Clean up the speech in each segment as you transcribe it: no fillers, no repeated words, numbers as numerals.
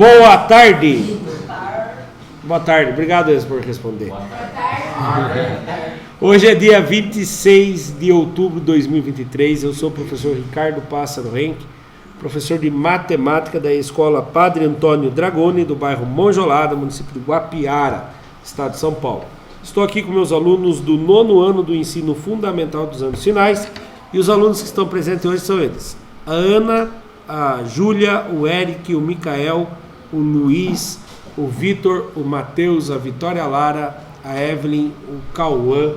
Boa tarde. Boa tarde. Obrigado, Enzo, por responder. Boa tarde. Hoje é dia 26 de outubro de 2023. Eu sou o professor Ricardo Pássaro Henke, professor de matemática da Escola Padre Antônio Dragoni, do bairro Monjolada, município de Guapiara, estado de São Paulo. Estou aqui com meus alunos do 9º ano do ensino fundamental dos anos finais, e os alunos que estão presentes hoje são eles: a Ana, a Júlia, o Eric, o Micael, o Luiz, o Vitor, o Matheus, a Vitória Lara, a Evelyn, o Cauã,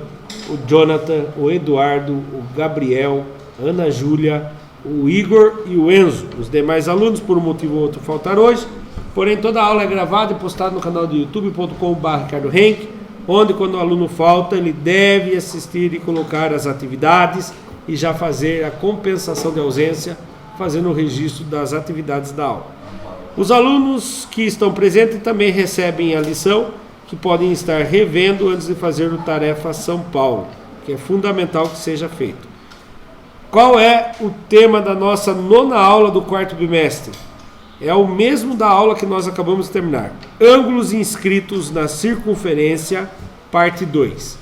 o Jonathan, o Eduardo, o Gabriel, a Ana Júlia, o Igor e o Enzo. Os demais alunos, por um motivo ou outro, faltaram hoje, porém toda a aula é gravada e postada no canal do youtube.com/ricardohenke, onde quando o aluno falta, ele deve assistir e colocar as atividades e já fazer a compensação de ausência, fazendo o registro das atividades da aula. Os alunos que estão presentes também recebem a lição, que podem estar revendo antes de fazer o Tarefa São Paulo, que é fundamental que seja feito. Qual é o tema da nossa 9ª aula do 4º bimestre? É o mesmo da aula que nós acabamos de terminar. Ângulos inscritos na circunferência, parte 2.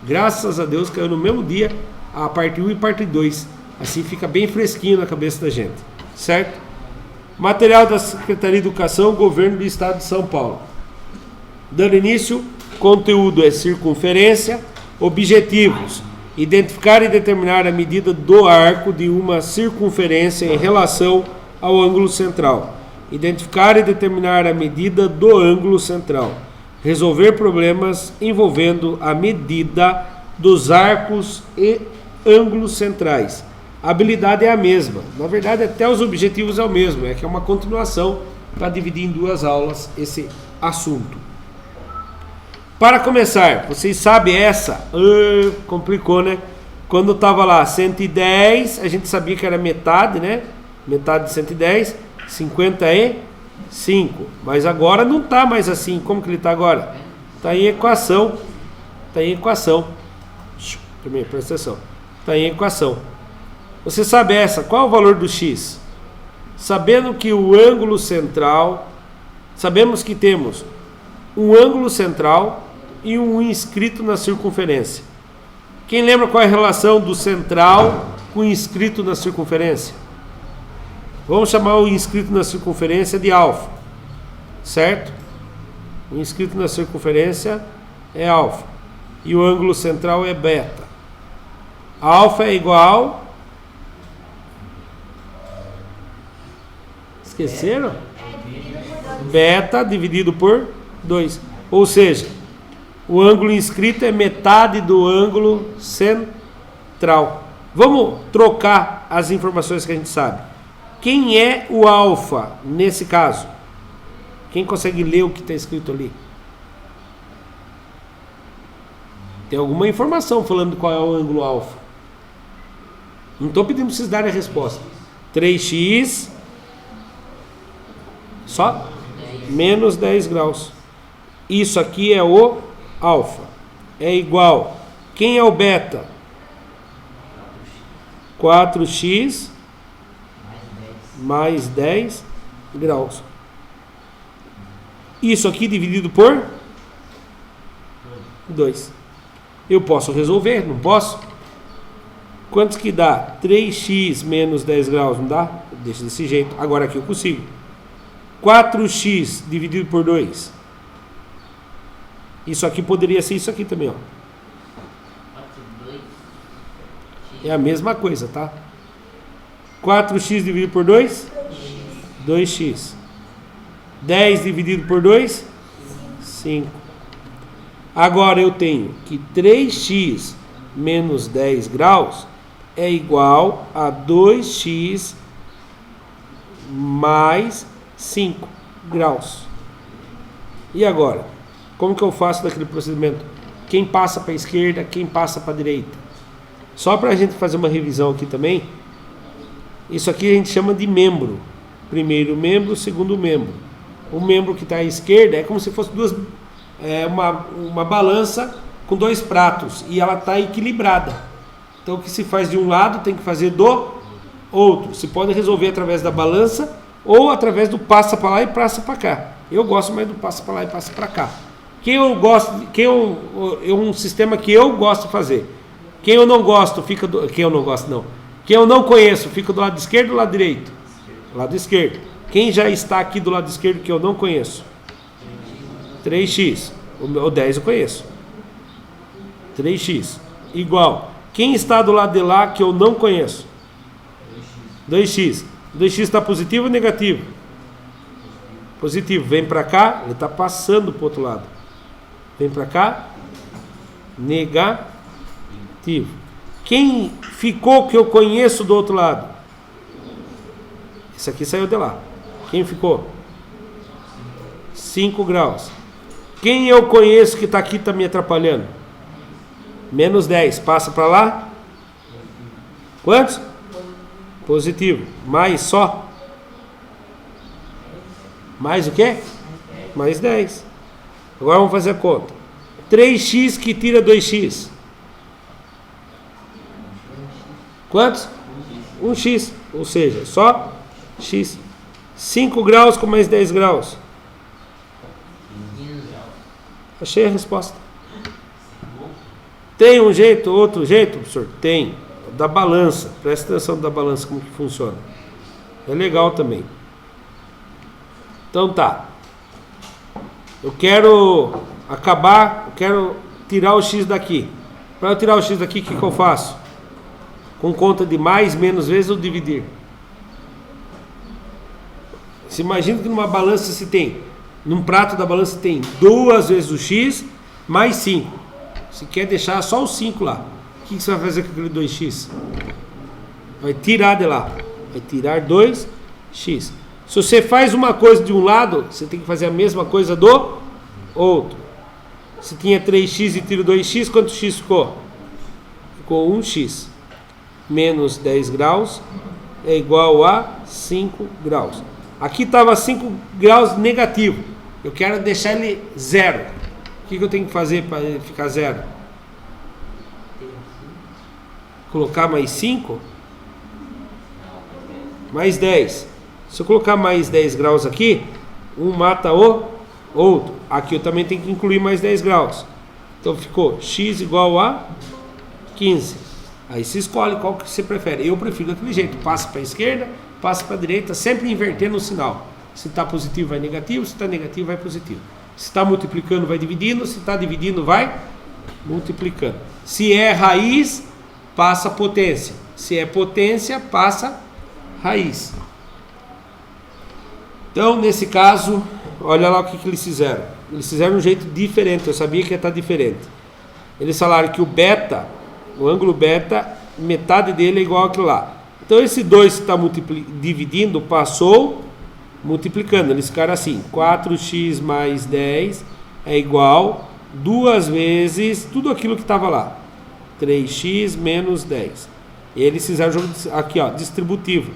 Graças a Deus caiu no mesmo dia a parte 1 e parte 2. Assim fica bem fresquinho na cabeça da gente. Certo? Material da Secretaria de Educação, Governo do Estado de São Paulo. Dando início, conteúdo é circunferência. Objetivos: identificar e determinar a medida do arco de uma circunferência em relação ao ângulo central. Identificar e determinar a medida do ângulo central. Resolver problemas envolvendo a medida dos arcos e ângulos centrais. A habilidade é a mesma. Na verdade, até os objetivos é o mesmo. É que é uma continuação para dividir em 2 aulas esse assunto. Para começar, vocês sabem essa? Complicou, né? Quando estava lá 110, a gente sabia que era metade, né? Metade de 110, 55. Mas agora não está mais assim. Como que ele está agora? Está em equação. Está em equação. Primeiro, presta atenção. Está em equação. Você sabe essa? Qual é o valor do x? Sabendo que o ângulo central... Sabemos que temos um ângulo central e um inscrito na circunferência. Quem lembra qual é a relação do central com o inscrito na circunferência? Vamos chamar o inscrito na circunferência de alfa, certo? O inscrito na circunferência é alfa e o ângulo central é beta. Alfa é igual... Esqueceram? Beta dividido por 2. Ou seja, o ângulo inscrito é metade do ângulo central. Vamos trocar as informações que a gente sabe. Quem é o alfa nesse caso? Quem consegue ler o que está escrito ali? Tem alguma informação falando qual é o ângulo alfa. Não estou pedindo para vocês darem a resposta. 3x só menos 10 graus. Isso aqui é o alfa. É igual. Quem é o beta? 4x mais 10 graus. Isso aqui dividido por 2. Eu posso resolver, não posso? Quantos que dá? 3x menos 10 graus, não dá? Deixa desse jeito. Agora aqui eu consigo. 4x dividido por 2. Isso aqui poderia ser isso aqui também, ó. É a mesma coisa, tá? 4x dividido por 2? 2x. 10 dividido por 2? 5. Agora eu tenho que 3x menos 10 graus é igual a 2x mais 5 graus. E agora? Como que eu faço daquele procedimento? Quem passa para a esquerda, quem passa para a direita? Só para a gente fazer uma revisão aqui também. Isso aqui a gente chama de membro. Primeiro membro, segundo membro. O membro que está à esquerda é como se fosse uma balança com 2 pratos. E ela está equilibrada. Então o que se faz de um lado tem que fazer do outro. Se pode resolver através da balança ou através do passa para lá e passa para cá. Eu gosto mais do passa para lá e passa para cá. Quem eu gosto, é um sistema que eu gosto de fazer. Quem eu não gosto, fica do... Quem eu não gosto, não. Quem eu não conheço, fica do lado esquerdo ou do lado direito? Lado esquerdo. Quem já está aqui do lado esquerdo que eu não conheço? 3x. O 10 eu conheço. 3x. Igual. Quem está do lado de lá que eu não conheço? 2x. 2x está positivo ou negativo? Positivo. Vem para cá, ele está passando para o outro lado. Vem para cá. Negativo. Quem ficou que eu conheço do outro lado? Esse aqui saiu de lá. Quem ficou? 5 graus. Quem eu conheço que está aqui está me atrapalhando? Menos 10. Passa para lá. Quantos? Positivo. Mais só. Mais o quê? Mais 10. Agora vamos fazer a conta. 3x que tira 2x. Quantos? 1x. Ou seja, só x. 5 graus com mais 10 graus. Achei a resposta. Tem um jeito, outro jeito, professor? Tem. Da balança. Presta atenção da balança, como que funciona. É legal também. Então tá. Eu quero acabar, eu quero tirar o x daqui. Para eu tirar o x daqui, o que eu faço? Com conta de mais, menos vezes ou dividir? Se imagina que numa balança se tem, num prato da balança tem 2 vezes o x mais 5. Você quer deixar só o 5 lá. O que você vai fazer com aquele 2x? Vai tirar de lá. Vai tirar 2x. Se você faz uma coisa de um lado, você tem que fazer a mesma coisa do outro. Se tinha 3x e tiro 2x, quanto x ficou? Ficou 1x. Menos 10 graus é igual a 5 graus. Aqui estava 5 graus negativo. Eu quero deixar ele zero. O que eu tenho que fazer para ele ficar zero? Colocar mais 5? Mais 10. Se eu colocar mais 10 graus aqui, um mata o outro. Aqui eu também tenho que incluir mais 10 graus. Então ficou x igual a 15. Aí você escolhe qual que você prefere. Eu prefiro daquele jeito. Passa para a esquerda, passa para a direita, sempre invertendo o sinal. Se está positivo, vai negativo. Se está negativo, vai positivo. Se está multiplicando, vai dividindo. Se está dividindo, vai multiplicando. Se é raiz, passa potência. Se é potência, passa raiz. Então, nesse caso, olha lá o que eles fizeram. Eles fizeram de um jeito diferente. Eu sabia que ia estar diferente. Eles falaram que o beta, o ângulo beta, metade dele é igual àquilo lá. Então, esse 2 que está dividindo, passou multiplicando. Eles ficaram assim: 4x mais 10 é igual 2 vezes tudo aquilo que estava lá. 3x menos 10. Eles fizeram o jogo aqui, ó, distributivo.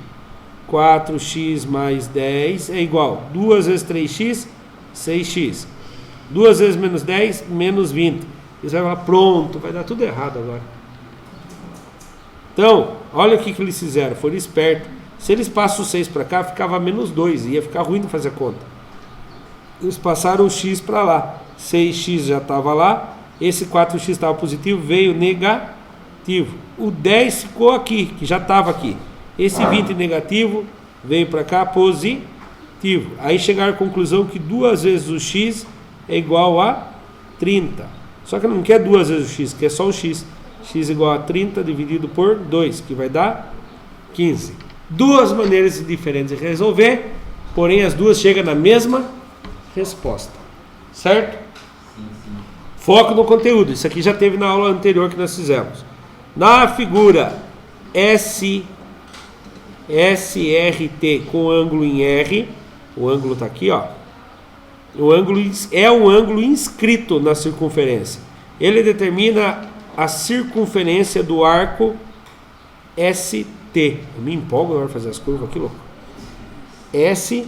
4x mais 10 é igual 2 vezes 3x, 6x. 2 vezes menos 10, menos 20. Eles vão falar: pronto, vai dar tudo errado agora. Então, olha o que eles fizeram, foram espertos. Se eles passam o 6 para cá, ficava menos 2, ia ficar ruim de fazer a conta. Eles passaram o x para lá, 6x já estava lá, esse 4x estava positivo, veio negativo. O 10 ficou aqui, que já estava aqui. Esse 20 negativo veio para cá positivo. Aí chegaram à conclusão que 2 vezes o x é igual a 30. Só que não quer 2 vezes o x, quer só o x. X igual a 30 dividido por 2, que vai dar 15. Duas maneiras diferentes de resolver, porém as duas chegam na mesma resposta. Certo? Foco no conteúdo. Isso aqui já teve na aula anterior que nós fizemos. Na figura SRT com ângulo em R, o ângulo está aqui, ó. O ângulo é um ângulo inscrito na circunferência. Ele determina a circunferência do arco ST. Eu me empolgo na hora de fazer as curvas, que louco. ST,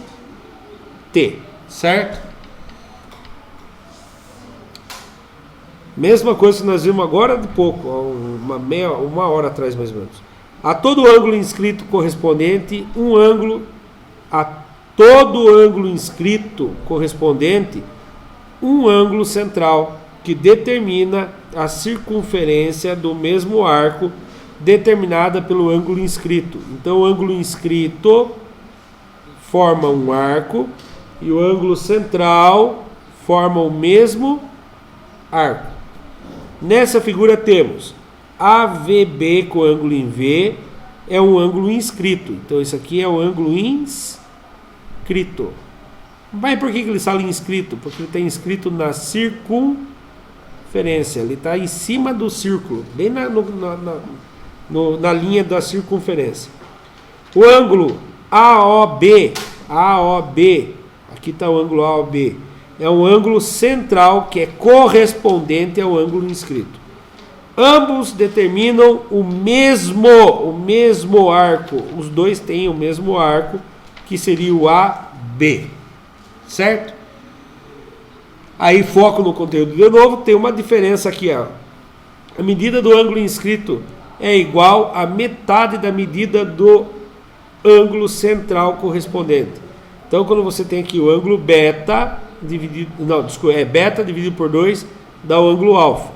certo? Mesma coisa que nós vimos agora de pouco, uma hora atrás mais ou menos. A todo ângulo inscrito correspondente, um ângulo a todo ângulo inscrito correspondente um ângulo central que determina a circunferência do mesmo arco determinada pelo ângulo inscrito. Então, o ângulo inscrito forma um arco e o ângulo central forma o mesmo arco. Nessa figura temos AVB com ângulo em V, é um ângulo inscrito. Então, isso aqui é o ângulo inscrito. Mas por que ele fala inscrito? Porque ele está inscrito na circunferência. Ele está em cima do círculo, bem na linha da circunferência. O ângulo AOB, aqui está o ângulo AOB, é um ângulo central que é correspondente ao ângulo inscrito. Ambos determinam o mesmo arco. Os dois têm o mesmo arco, que seria o AB. Certo? Aí foco no conteúdo de novo, tem uma diferença aqui, ó. A medida do ângulo inscrito é igual à metade da medida do ângulo central correspondente. Então, quando você tem aqui o ângulo beta dividido, beta dividido por 2 dá o ângulo alfa.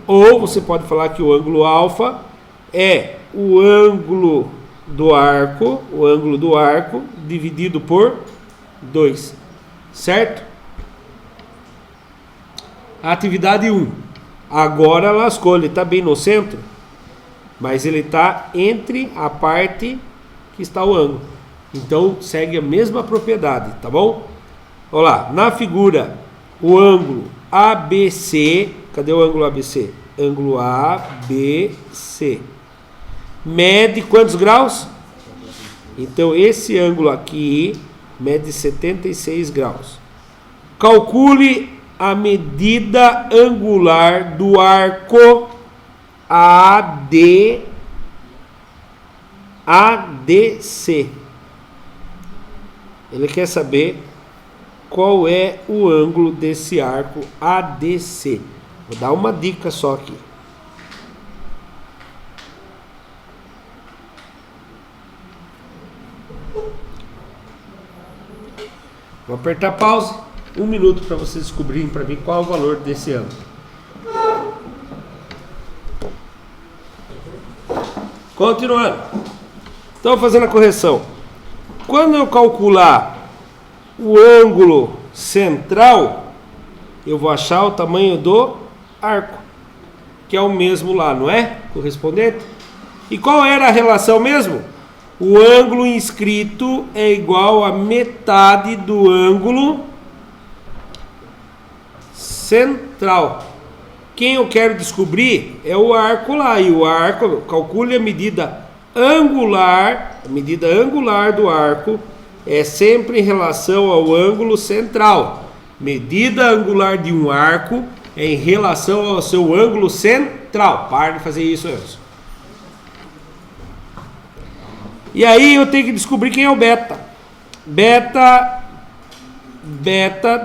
Ou você pode falar que o ângulo alfa é o ângulo do arco dividido por 2. Certo? Atividade 1. Agora lascou, ele está bem no centro, mas ele está entre a parte que está o ângulo. Então segue a mesma propriedade, tá bom? Olha lá, na figura, o ângulo ABC, cadê o ângulo ABC? Ângulo ABC. Mede quantos graus? Então esse ângulo aqui mede 76 graus. Calcule a medida angular do arco ADC. Ele quer saber qual é o ângulo desse arco ADC. Vou dar uma dica só aqui. Vou apertar pause, 1 minuto para vocês descobrirem para mim qual é o valor desse ângulo. Continuando. Então, fazendo a correção. Quando eu calcular o ângulo central, eu vou achar o tamanho do arco, que é o mesmo lá, não é? Correspondente. E qual era a relação mesmo? O ângulo inscrito é igual a metade do ângulo central. Quem eu quero descobrir é o arco lá. E o arco, calcule a medida angular. A medida angular do arco é sempre em relação ao ângulo central. Medida angular de um arco é em relação ao seu ângulo central. Para de fazer isso antes. E aí eu tenho que descobrir quem é o beta. Beta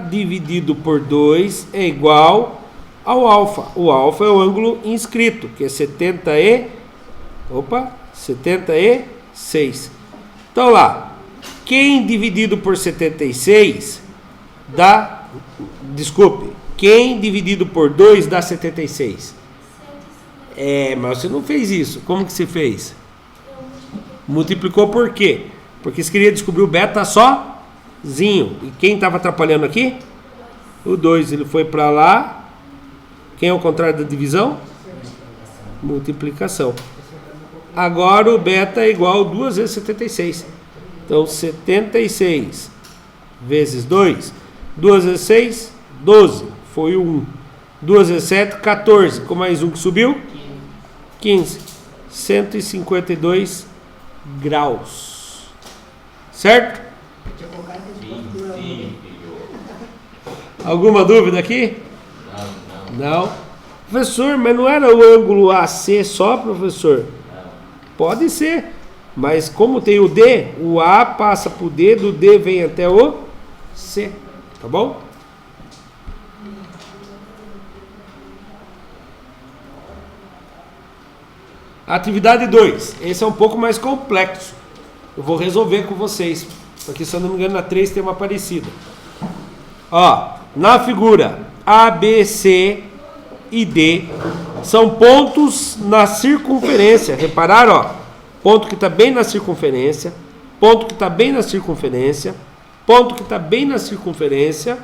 dividido por 2 é igual ao alfa. O alfa é o ângulo inscrito, que é 76. Então lá, quem dividido por 76 dá... Desculpe, quem dividido por 2 dá 76? Mas você não fez isso. Como que você fez? Multiplicou por quê? Porque você queria descobrir o beta sozinho. E quem estava atrapalhando aqui? O 2. Ele foi para lá. Quem é o contrário da divisão? Multiplicação. Agora o beta é igual a 2 vezes 76. Então 76 vezes 2. 2 vezes 6, 12. Foi o 1. 2 vezes 7, 14. Com mais um que subiu? 15. 152 graus. Certo? Alguma dúvida aqui? Não. Professor, mas não era o ângulo AC só, professor? Pode ser. Mas como tem o D, o A passa para o D, do D vem até o C. Tá bom? Atividade 2. Esse é um pouco mais complexo. Eu vou resolver com vocês Porque, se eu não me engano, na 3 tem uma parecida. Ó, na figura A, B, C e D são pontos na circunferência. Repararam, ó? Ponto que está bem na circunferência, ponto que está bem na circunferência, ponto que está bem na circunferência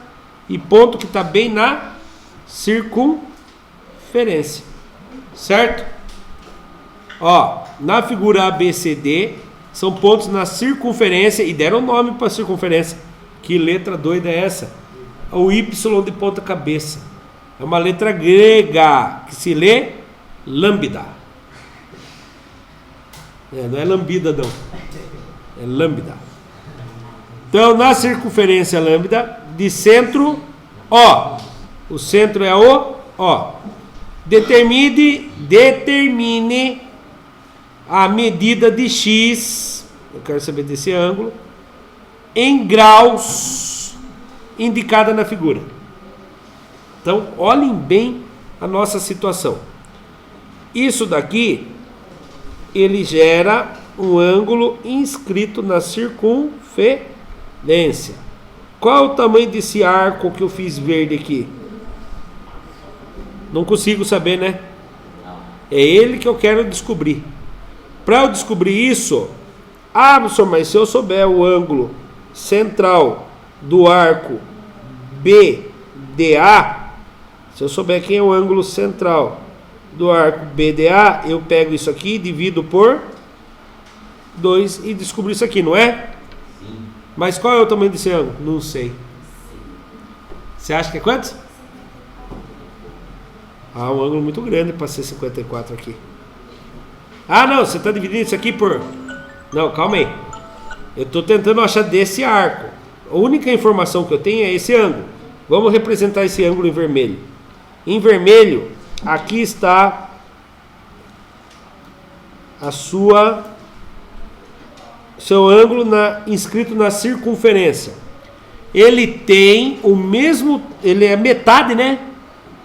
e ponto que está bem na circunferência. Certo? Ó, na figura ABCD são pontos na circunferência e deram nome para a circunferência. Que letra doida é essa? O Y de ponta cabeça. É uma letra grega que se lê lambda. Não é lambida não. É lambda. Então, na circunferência lambda, de centro, ó. O centro é o ó. Determine a medida de x, eu quero saber desse ângulo, em graus, indicada na figura. Então, olhem bem a nossa situação. Isso daqui, ele gera um ângulo inscrito na circunferência. Qual é o tamanho desse arco que eu fiz verde aqui? Não consigo saber, né? É ele que eu quero descobrir. Para eu descobrir isso, professor, mas se eu souber o ângulo central do arco BDA, se eu souber quem é o ângulo central do arco BDA, eu pego isso aqui, divido por 2 e descubro isso aqui, não é? Sim. Mas qual é o tamanho desse ângulo? Não sei. Você acha que é quanto? Um ângulo muito grande para ser 54 aqui. Não, você está dividindo isso aqui por... Não, calma aí. Eu estou tentando achar desse arco. A única informação que eu tenho é esse ângulo. Vamos representar esse ângulo em vermelho. Em vermelho, aqui está seu ângulo inscrito na circunferência. Ele tem o mesmo... Ele é metade, né?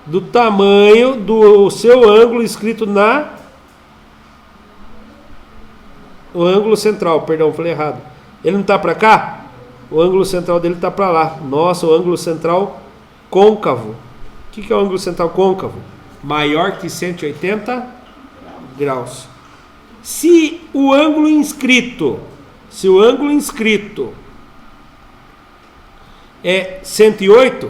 Do tamanho do seu ângulo inscrito o ângulo central, perdão, falei errado. Ele não está para cá? O ângulo central dele está para lá. Nossa, o ângulo central côncavo. O que é o ângulo central côncavo? Maior que 180 graus. Se o ângulo inscrito é 108,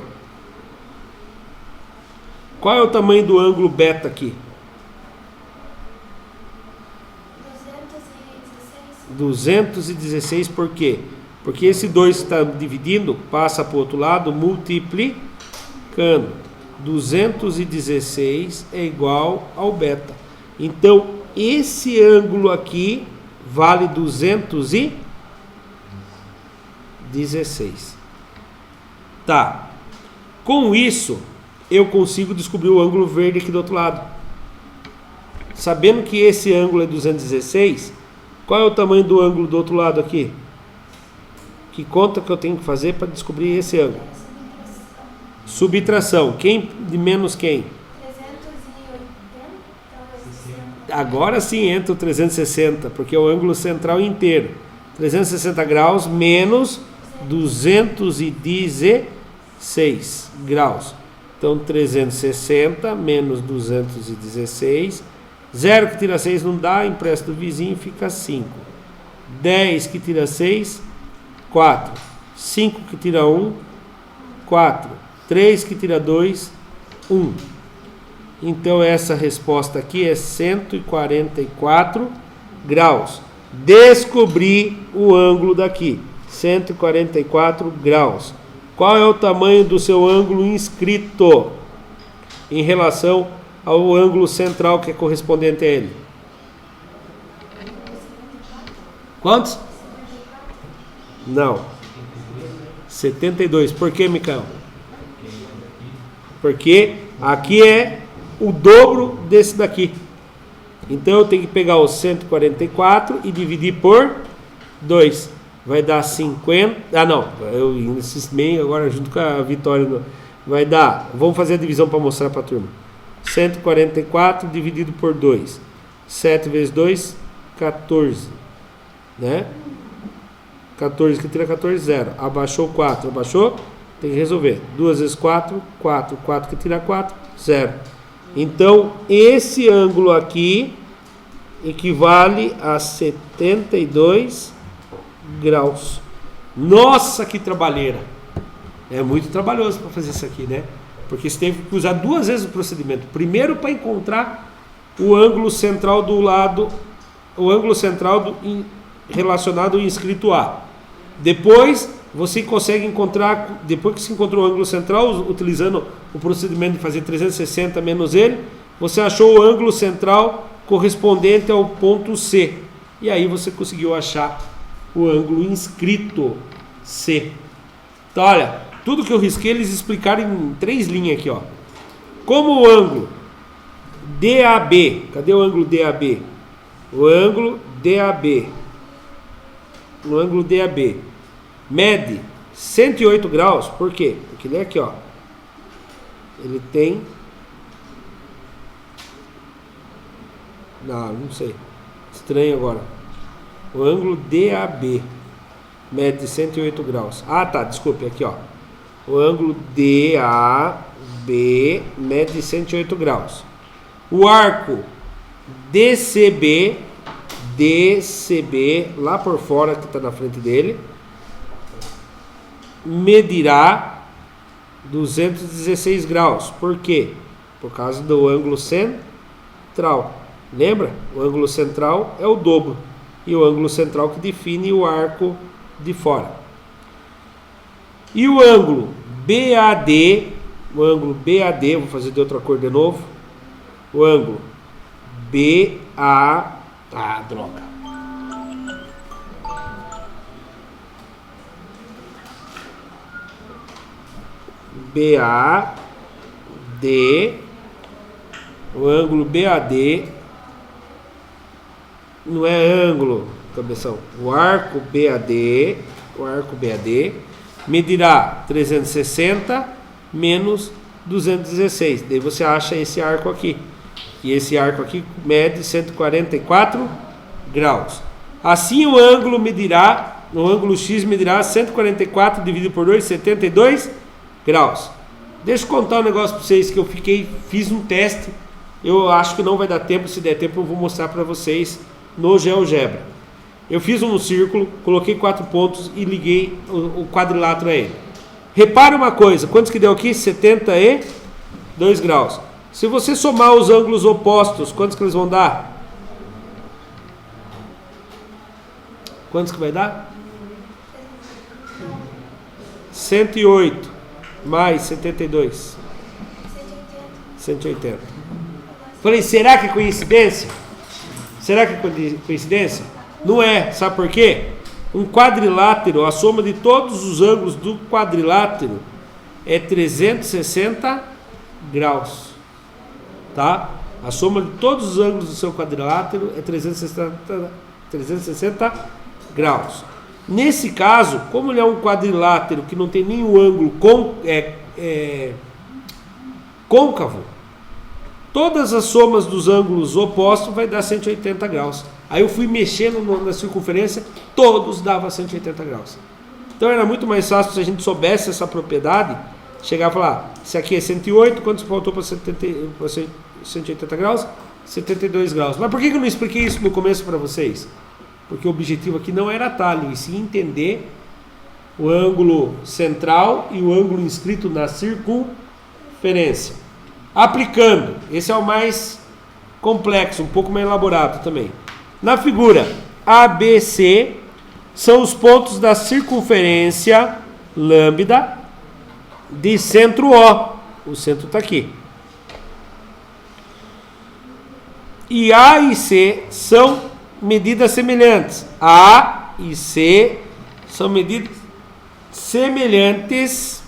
qual é o tamanho do ângulo beta aqui? 216, por quê? Porque esse 2 está dividindo, passa para o outro lado, multiplicando. 216 é igual ao beta. Então, esse ângulo aqui vale 216. Tá. Com isso, eu consigo descobrir o ângulo verde aqui do outro lado. Sabendo que esse ângulo é 216, qual é o tamanho do ângulo do outro lado aqui? Que conta que eu tenho que fazer para descobrir esse ângulo? Subtração. Quem de menos quem? 380. Agora sim entra o 360, porque é o ângulo central inteiro. 360 graus menos 216 graus. Então, 360 menos 216. 0 que tira 6 não dá, empresta do vizinho, fica 5. 10 que tira 6, 4. 5 que tira 1, 4. 3 que tira 2, 1. Então, essa resposta aqui é 144 graus. Descobri o ângulo daqui. 144 graus. Qual é o tamanho do seu ângulo inscrito em relação ao ângulo central que é correspondente a ele? Quantos? Não. 72. Por que, Micael? Porque aqui é o dobro desse daqui. Então eu tenho que pegar o 144 e dividir por 2. Vai dar 50. Não, eu insisto bem agora junto com a Vitória. Vai dar. Vamos fazer a divisão para mostrar para a turma. 144 dividido por 2. 7 vezes 2, 14. Né? 14 que tira 14, 0. Abaixou 4, abaixou, tem que resolver. 2 vezes 4, 4. 4 que tira 4, 0. Então, esse ângulo aqui equivale a 72 graus. Nossa, que trabalheira! É muito trabalhoso para fazer isso aqui, né? Porque você teve que usar 2 vezes o procedimento. Primeiro para encontrar o ângulo central do lado, o ângulo central relacionado ao inscrito A. Depois você consegue encontrar, depois que se encontrou o ângulo central, utilizando o procedimento de fazer 360 menos ele, você achou o ângulo central correspondente ao ponto C. E aí você conseguiu achar o ângulo inscrito C. Então, olha, tudo que eu risquei eles explicaram em 3 linhas aqui, ó. Como o ângulo DAB, cadê o ângulo DAB? O ângulo DAB. O ângulo DAB mede 108 graus, por quê? Porque ele é aqui, ó. Ele tem... não sei. Estranho agora. O ângulo DAB mede 108 graus. Ah, tá, desculpe, aqui, ó. O ângulo DAB mede 108 graus. O arco DCB, lá por fora, que está na frente dele, medirá 216 graus. Por quê? Por causa do ângulo central. Lembra? O ângulo central é o dobro. E o ângulo central que define o arco de fora. E o ângulo BAD, vou fazer de outra cor de novo. O ângulo droga. BAD, o ângulo BAD não é ângulo, cabeção. O arco BAD medirá 360 menos 216. Daí você acha esse arco aqui. E esse arco aqui mede 144 graus. Assim o ângulo X medirá 144 dividido por 2, 72 graus. Deixa eu contar um negócio para vocês que eu fiz um teste. Eu acho que não vai dar tempo, se der tempo eu vou mostrar para vocês no GeoGebra. Eu fiz um círculo, coloquei 4 pontos e liguei o quadrilátero a ele. Repare uma coisa, quantos que deu aqui? 72 graus. Se você somar os ângulos opostos, quantos que eles vão dar? Quantos que vai dar? 108 mais 72. 180. Falei, será que é coincidência? Será que é coincidência? Não é, sabe por quê? Um quadrilátero, a soma de todos os ângulos do quadrilátero é 360 graus. Tá? A soma de todos os ângulos do seu quadrilátero é 360 graus. Nesse caso, como ele é um quadrilátero que não tem nenhum ângulo côncavo, todas as somas dos ângulos opostos vai dar 180 graus. Aí eu fui mexendo na circunferência, todos davam 180 graus. Então era muito mais fácil se a gente soubesse essa propriedade, chegar e falar, se aqui é 108, quanto faltou para 180 graus? 72 graus. Mas por que eu não expliquei isso no começo para vocês? Porque o objetivo aqui não era atalho, e sim entender o ângulo central e o ângulo inscrito na circunferência. Aplicando, esse é o mais complexo, um pouco mais elaborado também. Na figura ABC são os pontos da circunferência lambda de centro O. O centro está aqui. E A e C são medidas semelhantes. A e C são medidas semelhantes.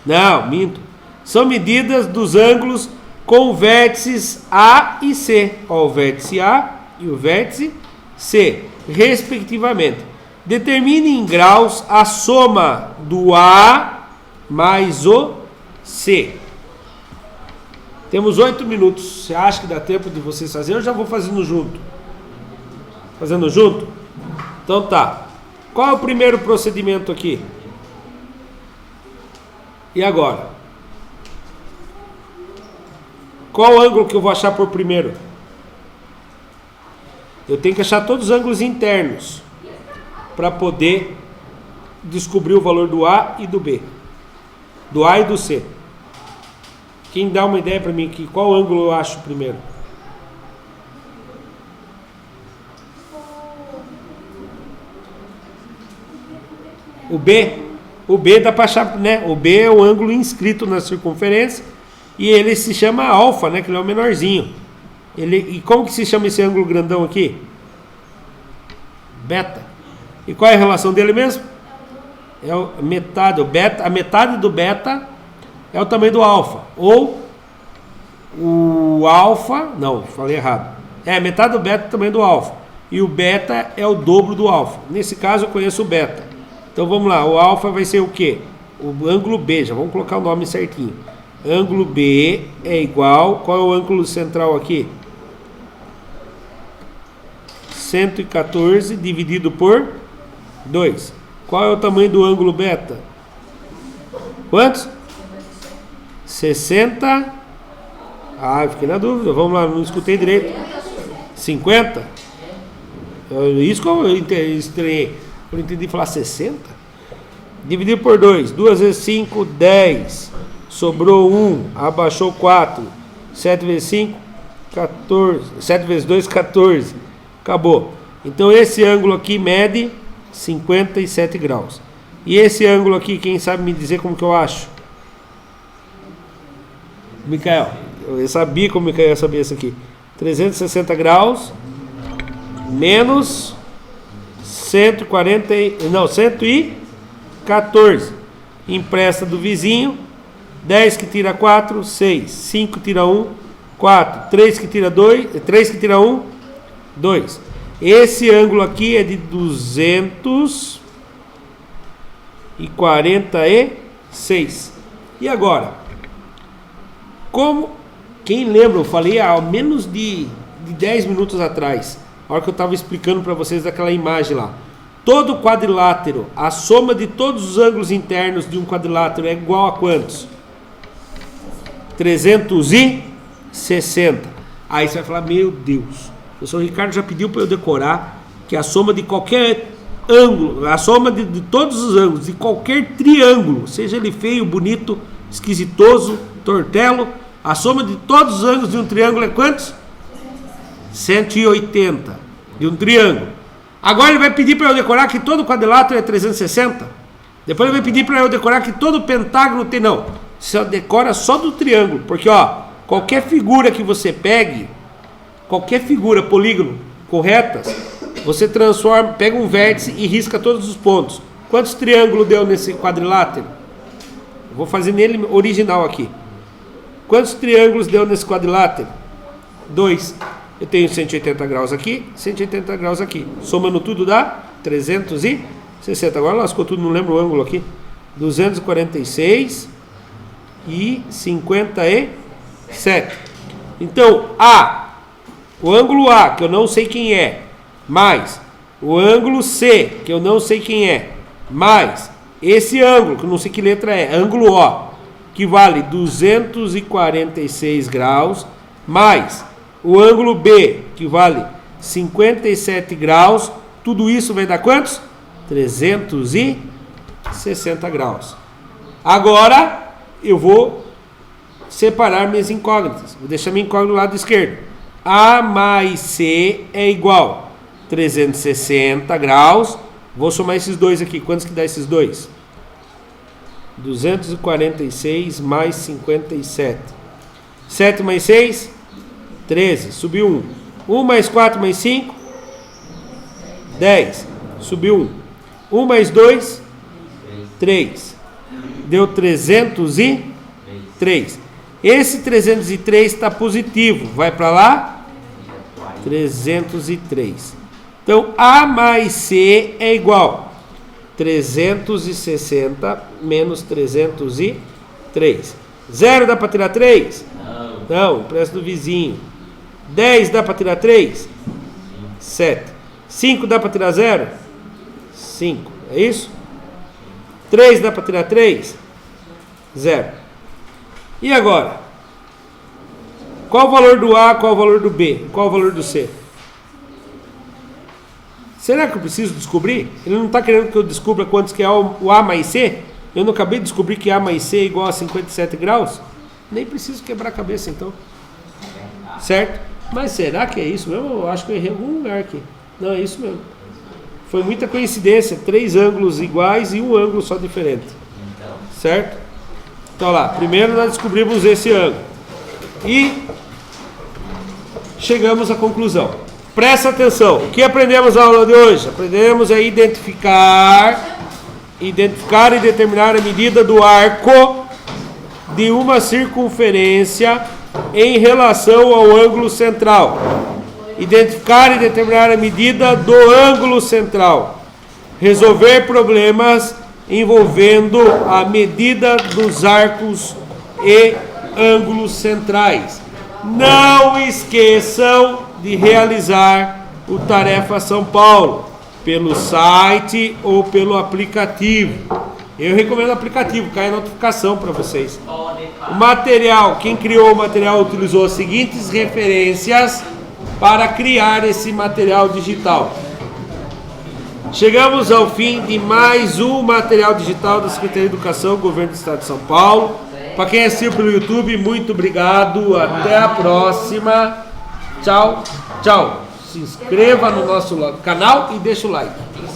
Não, minto. São medidas dos ângulos com vértices A e C. Ó, o vértice A e o vértice C, respectivamente. Determine em graus a soma do A mais o C. Temos 8 minutos. Você acha que dá tempo de vocês fazerem? Eu já vou fazendo junto. Fazendo junto? Então tá. Qual é o primeiro procedimento aqui? E agora? Qual o ângulo que eu vou achar por primeiro? Eu tenho que achar todos os ângulos internos para poder descobrir o valor do A e do B. Do A e do C. Quem dá uma ideia para mim aqui, qual ângulo eu acho primeiro? O B. O B dá para achar, né? O B é o ângulo inscrito na circunferência e ele se chama alfa, né? Que ele é o menorzinho. E como que se chama esse ângulo grandão aqui? Beta. E qual é a relação dele mesmo? É a metade. A metade do beta é o tamanho do alfa. Ou o alfa... Não, falei errado. É, metade do beta é o tamanho do alfa. E o beta é o dobro do alfa. Nesse caso eu conheço o beta. Então vamos lá. O alfa vai ser o quê? O ângulo B. Já vamos colocar o nome certinho. Ângulo B é igual... Qual é o ângulo central aqui? 114 dividido por 2. Qual é o tamanho do ângulo beta? Quantos? 60. Ah, fiquei na dúvida. Vamos lá, não escutei direito. 50? Isso que eu estranhei. Eu entendi falar 60. Dividido por 2. 2 vezes 5, 10. Sobrou 1. Abaixou 4. 7 vezes 5, 14. 7 vezes 2, 14. Acabou. Então esse ângulo aqui mede 57 graus. E esse ângulo aqui, quem sabe me dizer como que eu acho? Micael. Eu sabia como o Micael ia saber isso aqui. 360 graus menos 114. Empresta do vizinho. 10 que tira 4, 6. 5 tira 1, 4. 3 que tira 2, 3 que tira 1, 2. Esse ângulo aqui é de 246. E agora? Como? Quem lembra? Eu falei há menos de 10 minutos atrás, a hora que eu estava explicando para vocês daquela imagem lá. Todo quadrilátero, a soma de todos os ângulos internos de um quadrilátero é igual a quantos? 360. Aí você vai falar, meu Deus. O professor Ricardo já pediu para eu decorar que a soma de qualquer ângulo, a soma de todos os ângulos, de qualquer triângulo, seja ele feio, bonito, esquisitoso, tortelo, a soma de todos os ângulos de um triângulo é quantos? 180 de um triângulo. Agora ele vai pedir para eu decorar que todo quadrilátero é 360. Depois ele vai pedir para eu decorar que todo pentágono tem, não. Você decora só do triângulo, porque ó, qualquer figura que você pegue, qualquer figura, polígono, corretas, você transforma, pega um vértice e risca todos os pontos. Quantos triângulos deu nesse quadrilátero? Eu vou fazer nele original aqui. Quantos triângulos deu nesse quadrilátero? 2. Eu tenho 180 graus aqui, 180 graus aqui. Somando tudo dá 360. Agora lascou tudo, não lembro o ângulo aqui. 246 e 57. Então, o ângulo A, que eu não sei quem é, mais o ângulo C, que eu não sei quem é, mais esse ângulo, que eu não sei que letra é, ângulo O, que vale 246 graus, mais o ângulo B, que vale 57 graus, tudo isso vai dar quantos? 360 graus. Agora eu vou separar minhas incógnitas. Vou deixar minha incógnita do lado esquerdo. A mais C é igual a 360 graus. Vou somar esses dois aqui. Quantos que dá esses dois? 246 mais 57. 7 mais 6? 13. Subiu 1. 1 mais 4 mais 5? 10. Subiu 1. 1 mais 2? 3. Deu 303. Esse 303 está positivo. Vai para lá? 303. Então, A mais C é igual a 360 menos 303. 0 dá para tirar 3? Não, empresta do vizinho. 10 dá para tirar 3? 7. 5 dá para tirar 0? 5. É isso? 3 dá para tirar 3? 0. E agora? Qual o valor do A, qual o valor do B, qual o valor do C? Será que eu preciso descobrir? Ele não está querendo que eu descubra quantos que é o A mais C? Eu não acabei de descobrir que A mais C é igual a 57 graus? Nem preciso quebrar a cabeça então. Certo? Mas será que é isso mesmo? Eu acho que eu errei em algum lugar aqui. Não, é isso mesmo. Foi muita coincidência. 3 ângulos iguais e um ângulo só diferente. Certo? Então lá, primeiro nós descobrimos esse ângulo. E chegamos à conclusão. Presta atenção. O que aprendemos na aula de hoje? Aprendemos a identificar e determinar a medida do arco de uma circunferência em relação ao ângulo central. Identificar e determinar a medida do ângulo central. Resolver problemas envolvendo a medida dos arcos e ângulos centrais. Não esqueçam de realizar o Tarefa São Paulo pelo site ou pelo aplicativo. Eu recomendo o aplicativo, cai a notificação para vocês. O material, quem criou o material utilizou as seguintes referências para criar esse material digital. Chegamos ao fim de mais um material digital da Secretaria de Educação, Governo do Estado de São Paulo. Para quem assistiu pelo YouTube, muito obrigado. Até a próxima. Tchau, tchau. Se inscreva no nosso canal e deixa o like.